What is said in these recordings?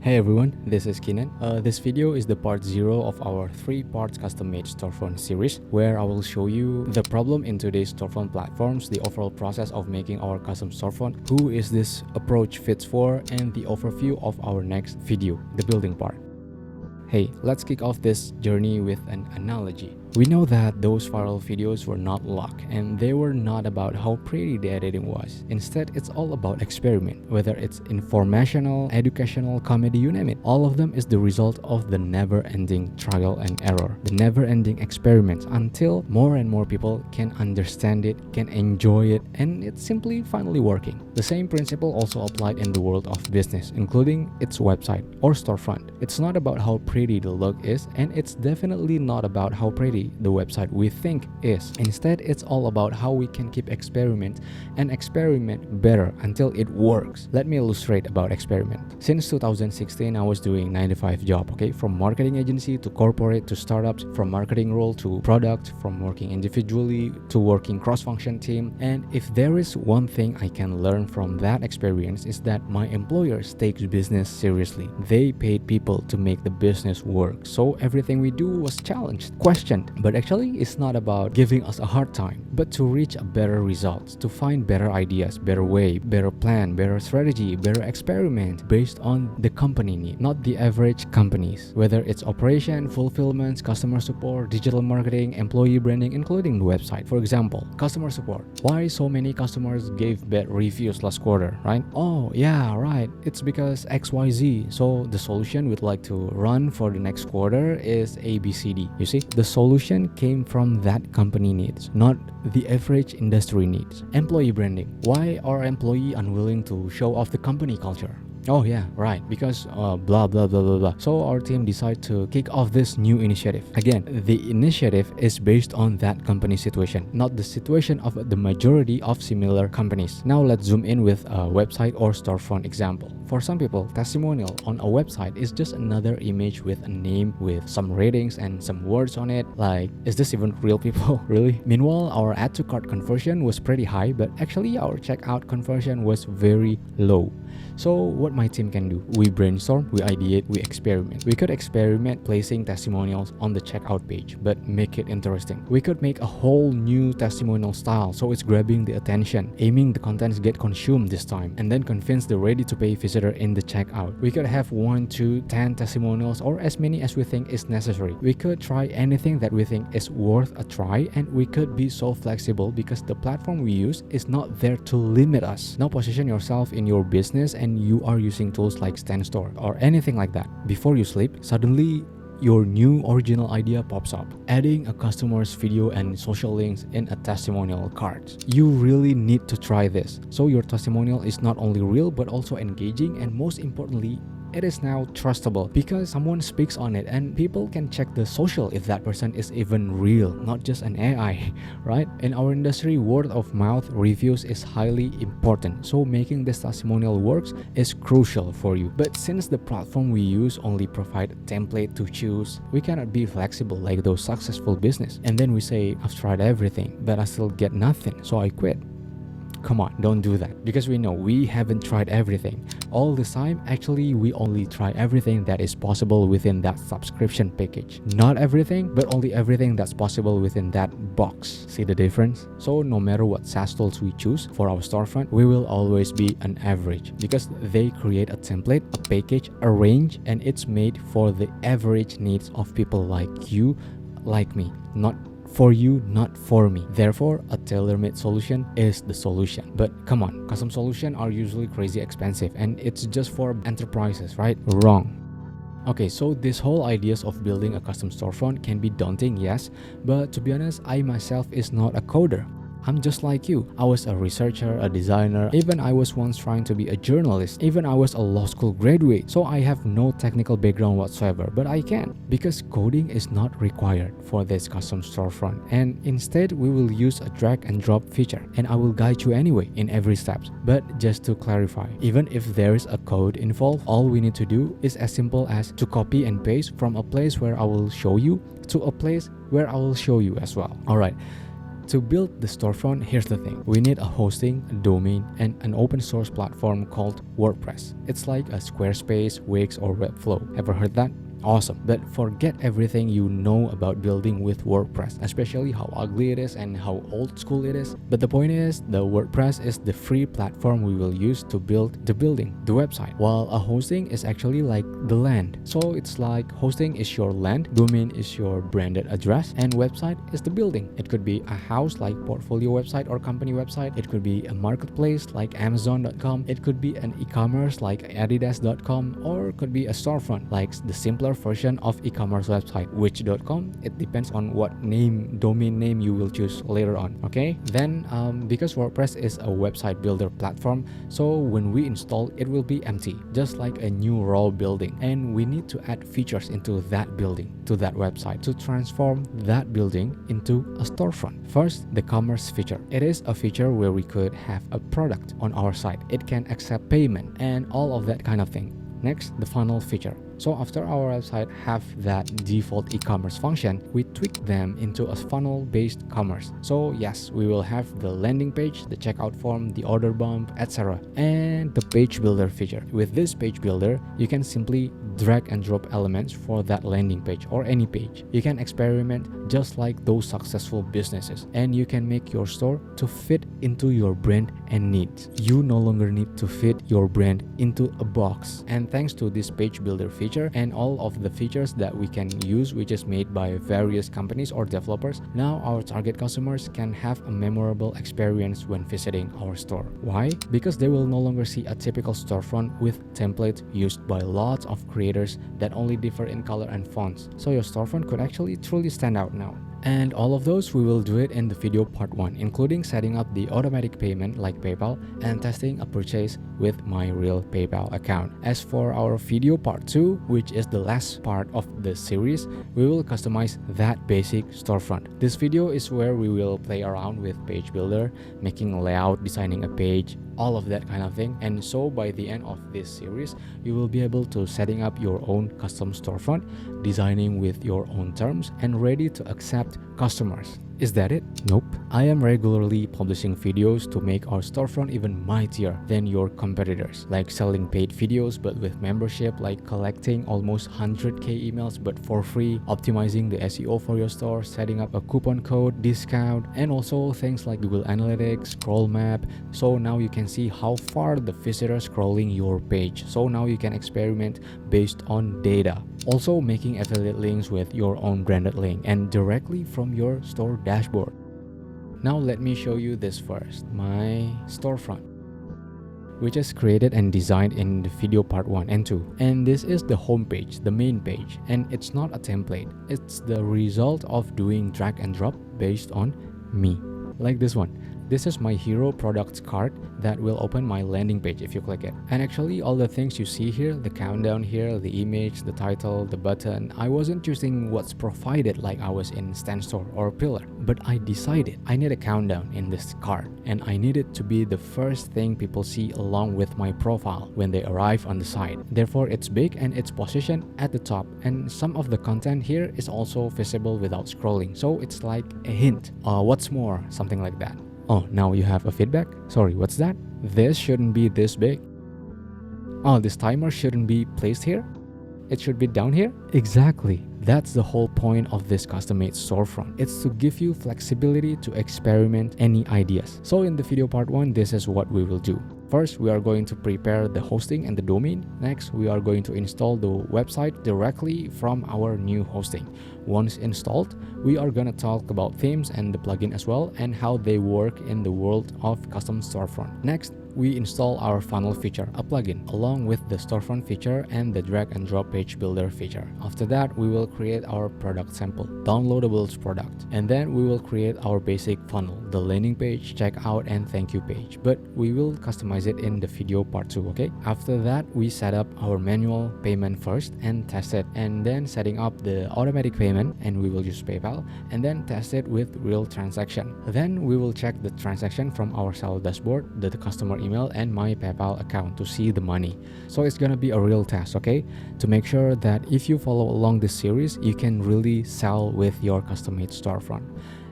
Hey everyone, this is Kinan. This video is the part 0 of our 3-part custom-made storefront series, where I will show you the problem in today's storefront platforms, the overall process of making our custom storefront, who is this approach fits for, and the overview of our next video, the building part. Hey, let's kick off this journey with an analogy. We know that those viral videos were not luck, and they were not about how pretty the editing was. Instead, it's all about experiment. Whether it's informational, educational, comedy, you name it. All of them is the result of the never-ending trial and error, the never-ending experiments until more and more people can understand it, can enjoy it, and it's simply finally working. The same principle also applied in the world of business, including its website or storefront. It's not about how pretty the look is, and it's definitely not about how pretty the website we think is. Instead, it's all about how we can keep experiment better until it works. Let me illustrate about experiment. Since 2016, I was doing 9-to-5 job, okay? From marketing agency to corporate to startups, from marketing role to product, from working individually to working cross-function team. And if there is one thing I can learn from that experience is that my employers take business seriously. They paid people to make the business work. So everything we do was challenged, questioned. But actually, it's not about giving us a hard time, but to reach a better results, to find better ideas, better way, better plan, better strategy, better experiment based on the company need, not the average companies. Whether it's operation, fulfillment, customer support, digital marketing, employee branding, including the website. For example, customer support. Why so many customers gave bad reviews last quarter, right? Oh, yeah, right. It's because XYZ. So the solution we'd like to run for the next quarter is ABCD. You see, the solution came from that company needs, not the average industry needs. Employee branding. Why are employees unwilling to show off the company culture? Oh yeah, right, because blah blah blah blah blah. So our team decided to kick off this new initiative. Again, the initiative is based on that company situation, not the situation of the majority of similar companies. Now let's zoom in with a website or storefront example. For some people, testimonial on a website is just another image with a name with some ratings and some words on it, like, is this even real people? Really? Meanwhile, our add to cart conversion was pretty high, but actually our checkout conversion was very low. So what my team can do? We brainstorm, we ideate, we experiment. We could experiment placing testimonials on the checkout page, but make it interesting. We could make a whole new testimonial style so it's grabbing the attention, aiming the contents get consumed this time, and then convince the ready-to-pay visitor in the checkout. We could have 1, 2, 10 testimonials or as many as we think is necessary. We could try anything that we think is worth a try, and we could be so flexible because the platform we use is not there to limit us. Now position yourself in your business and you are using tools like StanStore or anything like that. Before you sleep, suddenly your new original idea pops up. Adding a customer's video and social links in a testimonial card. You really need to try this. So your testimonial is not only real but also engaging, and most importantly, it is now trustable because someone speaks on it and people can check the social if that person is even real, not just an AI, right? In our industry, word of mouth reviews is highly important, so making this testimonial works is crucial for you. But since the platform we use only provide a template to choose, we cannot be flexible like those successful business. And then we say, I've tried everything, but I still get nothing, so I quit. Come on, don't do that, because we know we haven't tried everything all this time. Actually, we only try everything that is possible within that subscription package. Not everything, but only everything that's possible within that box. See the difference? So no matter what SaaS tools we choose for our storefront, we will always be an average because they create a template, a package, a range, and it's made for the average needs of people like you, like me, not for you, not for me. Therefore, a tailor-made solution is the solution. But come on, custom solutions are usually crazy expensive and it's just for enterprises, right? Wrong. Okay, so this whole ideas of building a custom storefront can be daunting, yes, but to be honest, I myself is not a coder. I'm just like you. I was a researcher, a designer, even I was once trying to be a journalist, even I was a law school graduate. So I have no technical background whatsoever, but I can, because coding is not required for this custom storefront. And instead, we will use a drag and drop feature, and I will guide you anyway in every step. But just to clarify, even if there is a code involved, all we need to do is as simple as to copy and paste from a place where I will show you to a place where I will show you as well. Alright. To build the storefront, here's the thing. We need a hosting, a domain, and an open source platform called WordPress. It's like a Squarespace, Wix, or Webflow. Ever heard that? Awesome, but forget everything you know about building with WordPress, especially how ugly it is and how old school it is. But the point is, the WordPress is the free platform we will use to build the building, the website, while a hosting is actually like the land. So it's like hosting is your land, domain is your branded address, and website is the building. It could be a house like portfolio website or company website. It could be a marketplace like Amazon.com. It could be an e-commerce like Adidas.com, or it could be a storefront like the simpler version of e-commerce website which.com. It depends on what domain name you will choose later on. Okay, then because WordPress is a website builder platform, so when we install it will be empty, just like a new raw building, and we need to add features into that building, to that website, to transform that building into a storefront. First, the commerce feature. It is a feature where we could have a product on our site. It can accept payment and all of that kind of thing. Next, the funnel feature. So after our website have that default e-commerce function, we tweak them into a funnel-based commerce. So yes, we will have the landing page, the checkout form, the order bump, etc. And the page builder feature. With this page builder, you can simply drag and drop elements for that landing page or any page. You can experiment just like those successful businesses, and you can make your store to fit into your brand and needs. You no longer need to fit your brand into a box. And thanks to this page builder feature and all of the features that we can use, which is made by various companies or developers, now our target customers can have a memorable experience when visiting our store. Why? Because they will no longer see a typical storefront with templates used by lots of creators that only differ in color and fonts. So your storefront could actually truly stand out now. And all of those we will do it in the video part 1, including setting up the automatic payment like PayPal and testing a purchase with my real PayPal account. As for our video part 2, which is the last part of the series, we will customize that basic storefront. This video is where we will play around with page builder, making a layout, designing a page, all of that kind of thing. And so by the end of this series, you will be able to setting up your own custom storefront, designing with your own terms, and ready to accept customers. Is that it? Nope. I am regularly publishing videos to make our storefront even mightier than your competitors, like selling paid videos but with membership, like collecting almost 100k emails but for free, optimizing the SEO for your store, setting up a coupon code, discount, and also things like Google Analytics, scroll map. So now you can see how far the visitors scrolling your page. So now you can experiment based on data. Also making affiliate links with your own branded link and directly from your store dashboard. Now let me show you this first, my storefront, which is created and designed in the video part 1 and 2. And this is the home page, the main page, and it's not a template. It's the result of doing drag and drop based on me, like this one. This is my hero products card that will open my landing page if you click it. And actually all the things you see here, the countdown here, the image, the title, the button, I wasn't choosing what's provided like I was in Stand Store or Pillar, but I decided I need a countdown in this card, and I need it to be the first thing people see along with my profile when they arrive on the site. Therefore it's big and it's positioned at the top, and some of the content here is also visible without scrolling, so it's like a hint. What's more, something like that. Oh, now you have a feedback? Sorry, what's that? This shouldn't be this big. Oh, this timer shouldn't be placed here? It should be down here? Exactly. That's the whole point of this custom-made storefront. It's to give you flexibility to experiment any ideas. So in the video part 1, this is what we will do. First, we are going to prepare the hosting and the domain. Next, we are going to install the website directly from our new hosting. Once installed, we are gonna talk about themes and the plugin as well, and how they work in the world of custom storefront. Next, we install our funnel feature, a plugin, along with the storefront feature and the drag and drop page builder feature. After that, we will create our product sample, downloadables product, and then we will create our basic funnel, the landing page, checkout, and thank you page. But we will customize it in the video part 2, okay? After that, we set up our manual payment first and test it, and then setting up the automatic payment, and we will use PayPal, and then test it with real transaction. Then we will check the transaction from our seller dashboard, the customer email, and my PayPal account to see the money. So it's gonna be a real test, okay? To make sure that if you follow along this series, you can really sell with your custom-made storefront.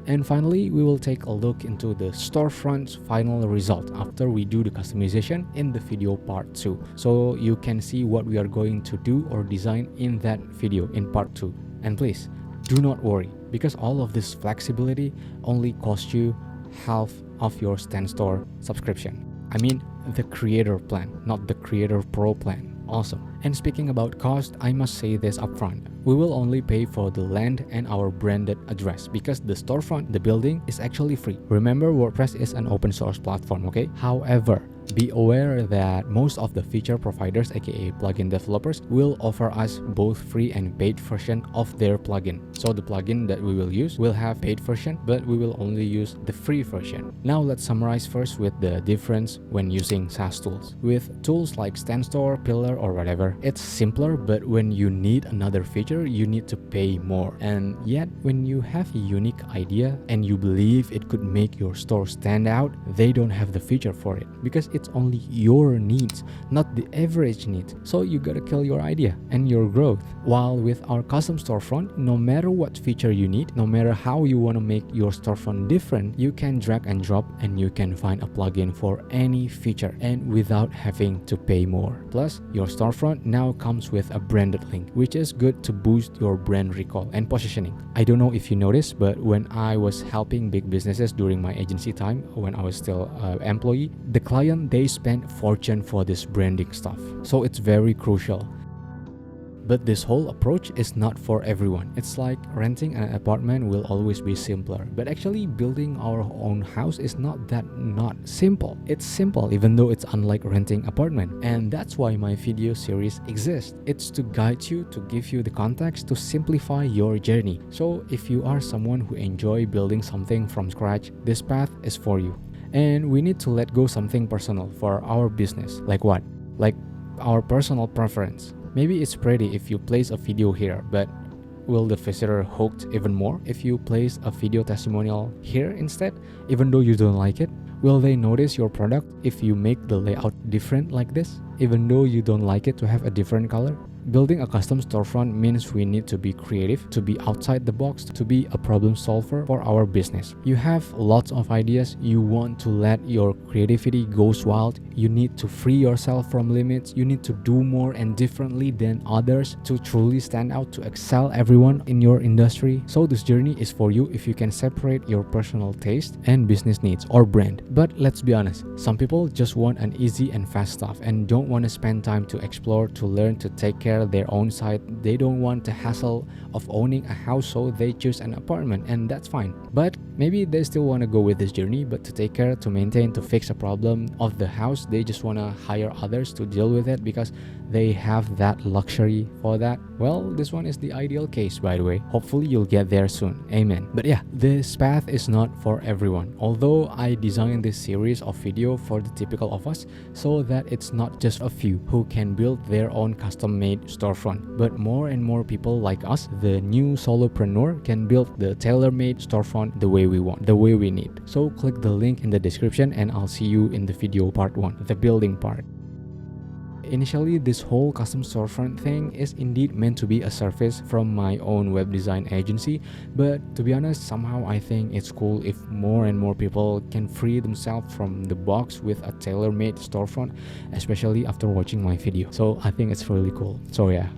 And finally, we will take a look into the storefront's final result after we do the customization in the video part 2. So you can see what we are going to do or design in that video in part 2. And please, do not worry, because all of this flexibility only costs you half of your Stand Store subscription. I mean the creator plan, not the creator pro plan. Awesome. And speaking about cost, I must say this upfront. We will only pay for the land and our branded address because the storefront, the building, is actually free. Remember, WordPress is an open source platform, okay? However, be aware that most of the feature providers, aka plugin developers, will offer us both free and paid version of their plugin. So the plugin that we will use will have paid version, but we will only use the free version. Now let's summarize first with the difference when using SaaS tools. With tools like Stand Store, Pillar, or whatever, it's simpler, but when you need another feature, you need to pay more. And yet, when you have a unique idea and you believe it could make your store stand out, they don't have the feature for it because it's only your needs, not the average needs. So you gotta kill your idea and your growth. While with our custom storefront, no matter what feature you need, no matter how you want to make your storefront different, you can drag and drop and you can find a plugin for any feature and without having to pay more. Plus, your storefront now comes with a branded link, which is good to boost your brand recall and positioning. I don't know if you noticed, but when I was helping big businesses during my agency time, when I was still an employee, the client, they spent fortune for this branding stuff. So it's very crucial. But this whole approach is not for everyone. It's like renting an apartment will always be simpler. But actually building our own house is not simple. It's simple even though it's unlike renting apartment. And that's why my video series exists. It's to guide you, to give you the context, to simplify your journey. So if you are someone who enjoy building something from scratch, this path is for you. And we need to let go something personal for our business. Like what? Like our personal preference. Maybe it's pretty if you place a video here, but will the visitor hooked even more if you place a video testimonial here instead, even though you don't like it? Will they notice your product if you make the layout different like this, even though you don't like it to have a different color? Building a custom storefront means we need to be creative, to be outside the box, to be a problem solver for our business. You have lots of ideas, you want to let your creativity go wild, you need to free yourself from limits, you need to do more and differently than others to truly stand out, to excel everyone in your industry. So this journey is for you if you can separate your personal taste and business needs or brand. But let's be honest, some people just want an easy and fast stuff and don't want to spend time to explore, to learn, to take care of their own site. They don't want the hassle of owning a house, so they choose an apartment, and that's fine. But maybe they still want to go with this journey, but to take care, to maintain, to fix a problem of the house, they just want to hire others to deal with it because they have that luxury for that. Well, this one is the ideal case, by the way. Hopefully you'll get there soon. Amen. But yeah, this path is not for everyone. Although I designed this series of video for the typical of us so that it's not just a few who can build their own custom-made storefront, but more and more people like us, the new solopreneur, can build the tailor-made storefront the way we want, the way we need. So click the link in the description and I'll see you in the video part 1, the building part. Initially, this whole custom storefront thing is indeed meant to be a service from my own web design agency, but to be honest, somehow I think it's cool if more and more people can free themselves from the box with a tailor-made storefront, especially after watching my video. So I think it's really cool. So yeah.